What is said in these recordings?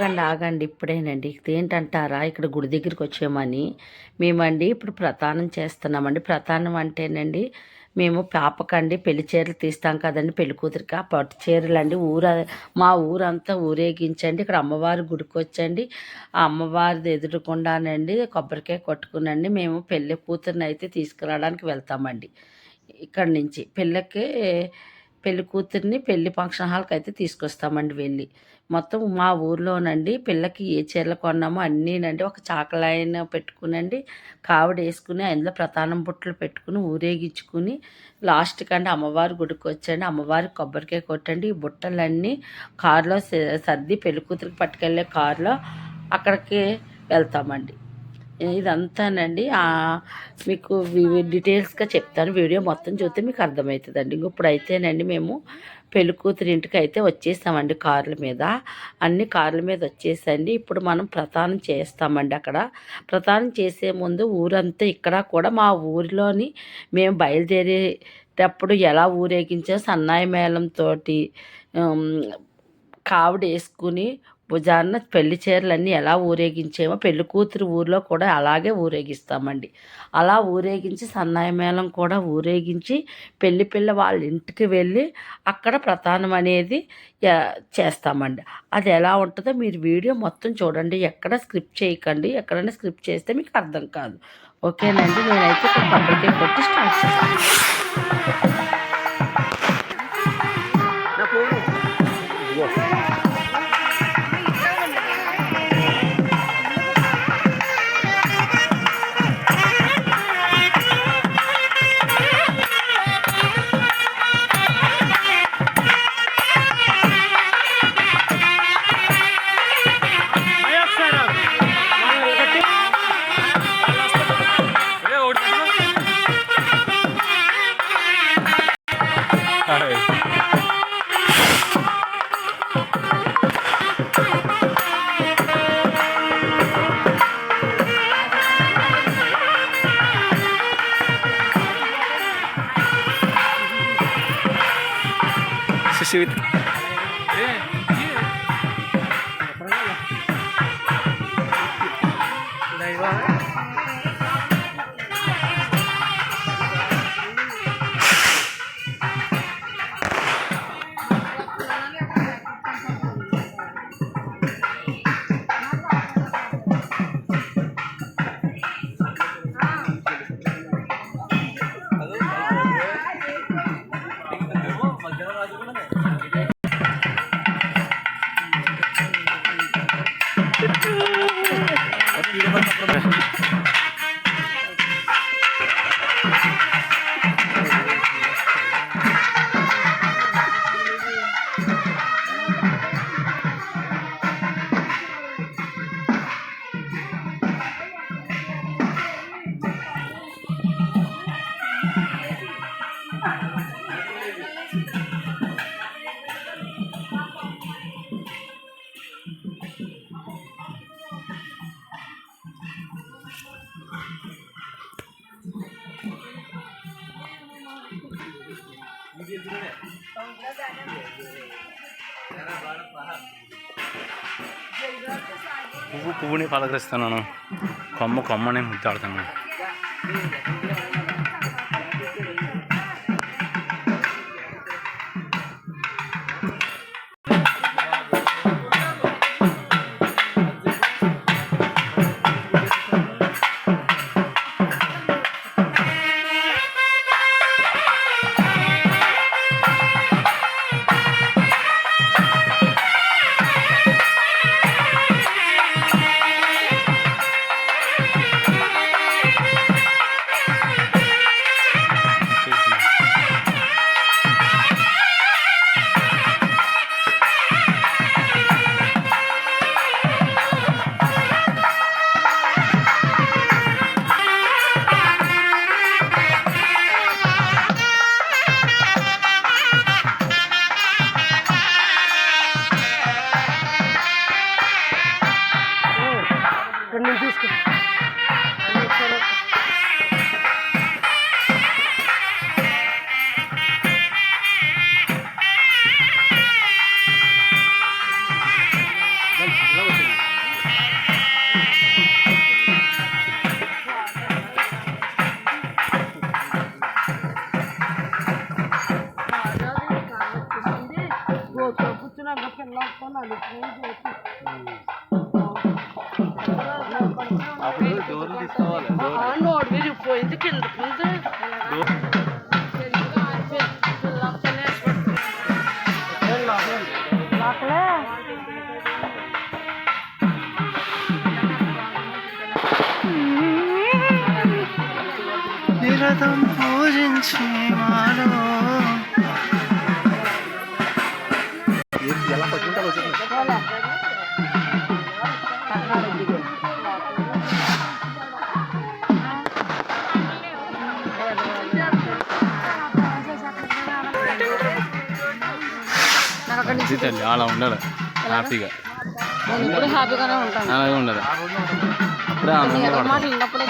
ఆగండి ఆగండి ఇప్పుడేనండి ఇదేంటంటారా ఇక్కడ గుడి దగ్గరికి వచ్చామని మేమండి ఇప్పుడు ప్రతానం చేస్తున్నామండి. ప్రతానం అంటేనండి మేము పాపకండి పెళ్లి చీరలు తీస్తాం కదండి, పెళ్లి కూతురికి ఆ పట్టు చీరలండి మా ఊరంతా ఊరేగించండి ఇక్కడ అమ్మవారి గుడికి వచ్చండి. ఆ అమ్మవారిది ఎదురుకుండానండి కొబ్బరికాయ కొట్టుకునండి మేము పెళ్లి కూతురిని అయితే తీసుకురావడానికి వెళ్తామండి. ఇక్కడి నుంచి పెళ్లి కూతురిని పెళ్లి ఫంక్షన్ హాల్కి అయితే తీసుకొస్తామండి. వెళ్ళి మొత్తం మా ఊర్లోనండి పిల్లకి ఏ చీరలు కొన్నామో అన్నీనండి ఒక చాకలైన పెట్టుకునండి, కావిడ వేసుకుని అందులో ప్రతానం బుట్టలు పెట్టుకుని ఊరేగించుకుని లాస్ట్కి అండి అమ్మవారి గుడికి వచ్చండి. అమ్మవారికి కొబ్బరికాయ కొట్టండి. ఈ బుట్టలన్నీ కారులో సర్ది పెళ్లి కూతురికి పట్టుకెళ్ళే కారులో అక్కడికి వెళ్తామండి. ఇదంతానండి మీకు డీటెయిల్స్గా చెప్తాను. వీడియో మొత్తం చూస్తే మీకు అర్థమవుతుందండి. ఇప్పుడైతేనండి మేము పెళ్లి కూతురి ఇంటికి అయితే వచ్చేసామండి కార్ల మీద. అన్ని కార్ల మీద వచ్చేసండి ఇప్పుడు మనం ప్రతానం చేస్తామండి. అక్కడ ప్రతానం చేసే ముందు ఊరంతా ఇక్కడ కూడా మా ఊరిలోని మేము బయలుదేరేటప్పుడు ఎలా ఊరేగించే సన్నాయి మేళంతో కావిడ వేసుకుని భుజాన పెళ్లి చీరలన్నీ ఎలా ఊరేగించేమో పెళ్లి కూతురు ఊరిలో కూడా అలాగే ఊరేగిస్తామండి. అలా ఊరేగించి సన్నాయి మేళం కూడా ఊరేగించి పెళ్లి పిల్ల వాళ్ళ ఇంటికి వెళ్ళి అక్కడ ప్రతానం అనేది చేస్తామండి. అది ఎలా ఉంటుందో మీరు వీడియో మొత్తం చూడండి, ఎక్కడ స్క్రిప్ట్ చేయకండి. ఎక్కడైనా స్క్రిప్ట్ చేస్తే మీకు అర్థం కాదు. ఓకేనండి. నేనైతే కొబ్బరికాయ కొట్టి స్టార్ట్ చేస్తాను. Susuit. పువ్వుని పలకరిస్తున్నాను, కొమ్మని ముద్దాడుతున్నాను. నోడు విరిగిపోయింది కింద నిరతం పూజించి మాలో తల్లి అలా ఉండాలి హ్యాపీగా నేను ఇప్పుడు హ్యాపీగానే ఉంటాను అలాగే ఉండాలి అప్పుడే ఆనందంగా పడతాం. మాటలు విన్నప్పుడే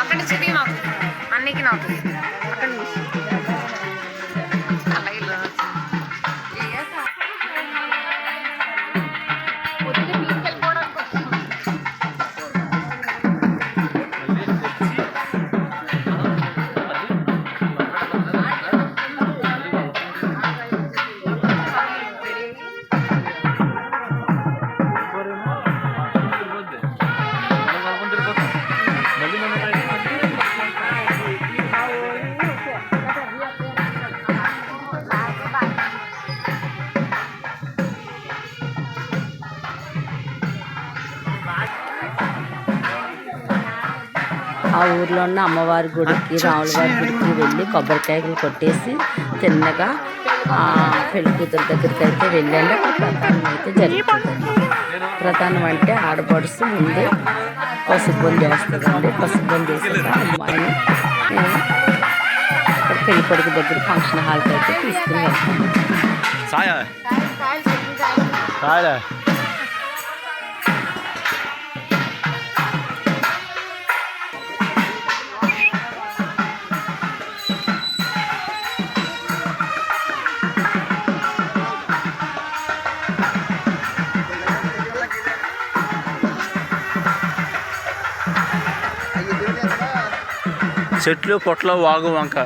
అక్కడి నుంచి అన్నికి నవ్వుతుంది అక్కడి నుంచి ఆ ఊర్లో ఉన్న అమ్మవారి గుడికి రాముల వారి గుడికి వెళ్ళి కొబ్బరికాయలు కొట్టేసి తిన్నగా పెళ్లి కూతురు దగ్గరికి అయితే వెళ్ళండి. అక్కడ ప్రధానం అయితే జరుగుతుందండి. ప్రధానం అంటే ఆడపడుసు ముందే పసుపుని చేస్తుందండి. పసుపుని చేసాక అమ్మాయిని అక్కడ పెళ్లి కొడుకు దగ్గర ఫంక్షన్ హాల్కి అయితే తీసుకుని వెళ్తాము. సాయా సాయా చెట్లు పొట్లో వాగు వంక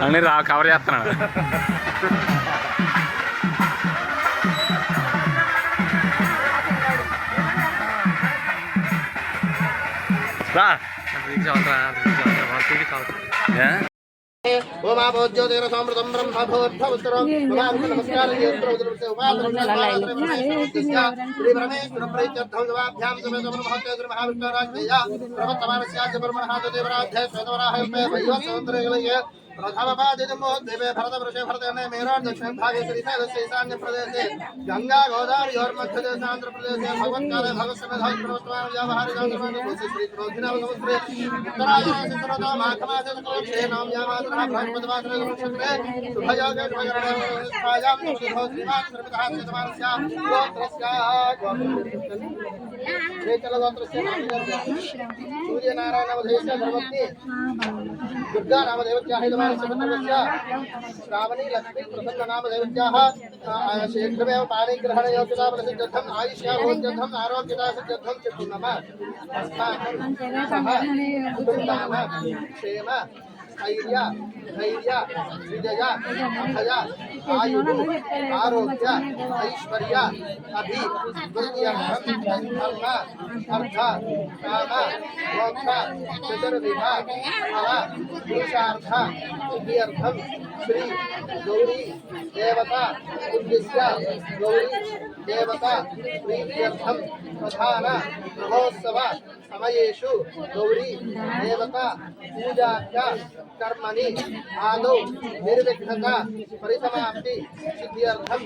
అని కవర్ చేస్తున్నాడు. రా गंगा गोदावरी और मध्य प्रदेश आंध्र प्रदेश भगवत काले भगवत समय प्रवर्तमान व्यावहारिक आंध्र प्रदेश श्री क्रोधिना समुद्रे उत्तरायण सिद्धरता माघमास से नाम यामात्र बृहस्पतिवासरे नक्षत्रे शुभयोगे शुभकरणे छायां सुधो श्रीमान सर्वतः सिद्धमानस्य गोत्रस्य चल गोत्रस्य सूर्य नारायण वधेस्य धर्मपत्नी दुर्गा नाम देवत्याः हितमानस्य पुत्रस्य श्रावणी लक्ष्मी प्रसन्न नाम देवत्याः शीघ्रमेव पाणिग्रहण योग्यता प्रसिद्धर्थम आयुष्यारोग्यर्थम आरोग्यता सिद्ध्यर्थम चित्तुर्नमः अस्माकं सह कुटुम्बानां क्षेम स्थैर्य धैर्य विजय अभय आयुः आरोग्य ऐश्वर्य अभिवृद्ध्यर्थं धर्म अर्थ काम मोक्ष चतुर्विध फल पुरुषार्थ सिद्ध्यर्थं श्री गौरी देवता उद्देश्य गौरी देवता प्रीत्यर्थं प्रधान महोत्सव समयेषु गौरी देवता पूजाख्य कर्मणि आदौ निर्विघ्नता परिसमाप्ति सिद्ध्यर्थं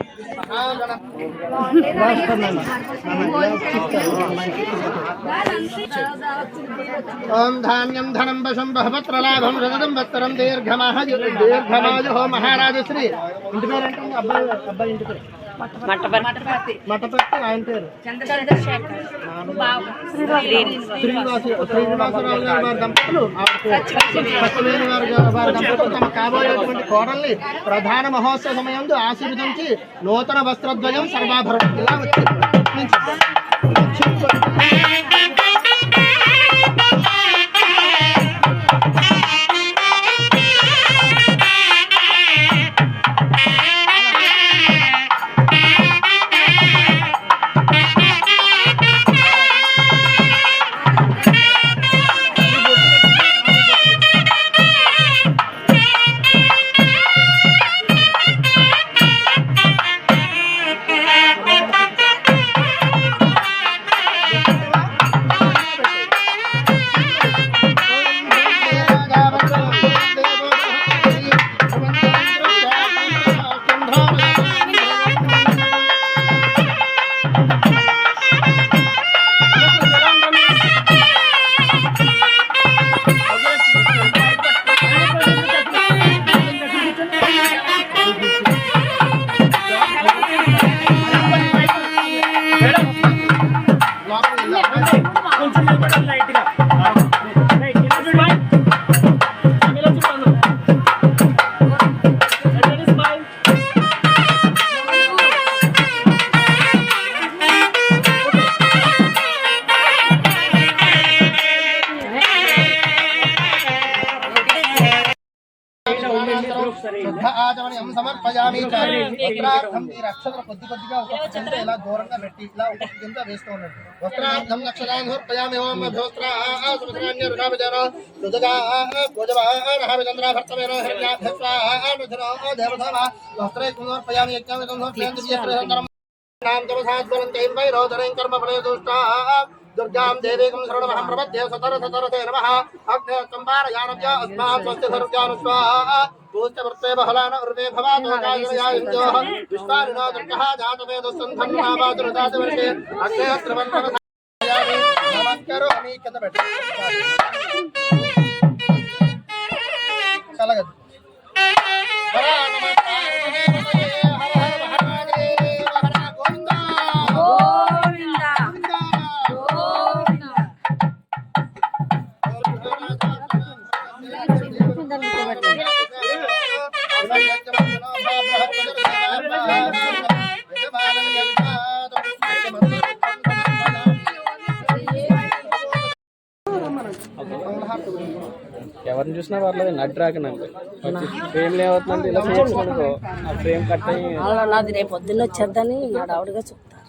ओम धान्यं धनं वशं बहुपत्रलाभं रजतं वत्तरं दीर्घमायुः महाराज श्री इंటి పేరు ఏంటండి అబ్బాయి ఇంటి పేరు మఠపర్తి ఆయన పేరు శ్రీనివాసరావు గారు వారి దంపతులు సత్యవేణి వారి దంపతులు తమ కాబోయేటువంటి కోడల్ని ప్రధాన మహోత్సవ సమయంలో ఆశీర్వదించి నూతన వస్త్రద్వయం సర్వాభరణం ఇలా వచ్చి ఆచమనం సమర్పయామి వస్త్రార్థం ఈ అక్షతలు కొద్దిగా ఒక్కొక్క కింద ఇలా దూరంగా పెట్టి ఇలా ఒక్కొక్క కింద వేస్తూ ఉండండి వస్త్రార్థం నక్షదాన్ని సమర్పయామి ఓం భోస్త్రాన్య రుణాభిజన రుదగా భోజవాహమిచంద్ర భర్తమేన హిరణ్యాభ్యస్వానుధునో దేవధమ వస్త్రే సమర్పయామి యజ్ఞామి సమర్పయామి నాం తమసాస్వరంతైం వైరోధరైం కర్మఫలే దుష్టా दुर्गां देवीं शरणमहं प्रपद्ये सतरते नमः अग्ने कंबारयानव्य अस्मान् स्वस्ति सर्वज्ञानस्वाहा पूज्यवर्ते बहलान उर्वे भवातो गायनयायुञ्जोः विश्वानिनो दुर्गः जातवेदसन्धन्नावादुरदातवर्षे अग्ने त्रवन्नमसायामि नमस्करोमि कथबेट चलगत ఎవరిని చూసినా పర్లేదు నడ్డు రాకనండి ఫ్రేమ్ ఏమవుతుందంటే ఇలా చేసుకోనుకో ఆ ఫ్రేమ్ కట్ అయ్యి నాది రేపు పొద్దున్న వచ్చేద్దని నాడు ఆవిడగా చెప్తారు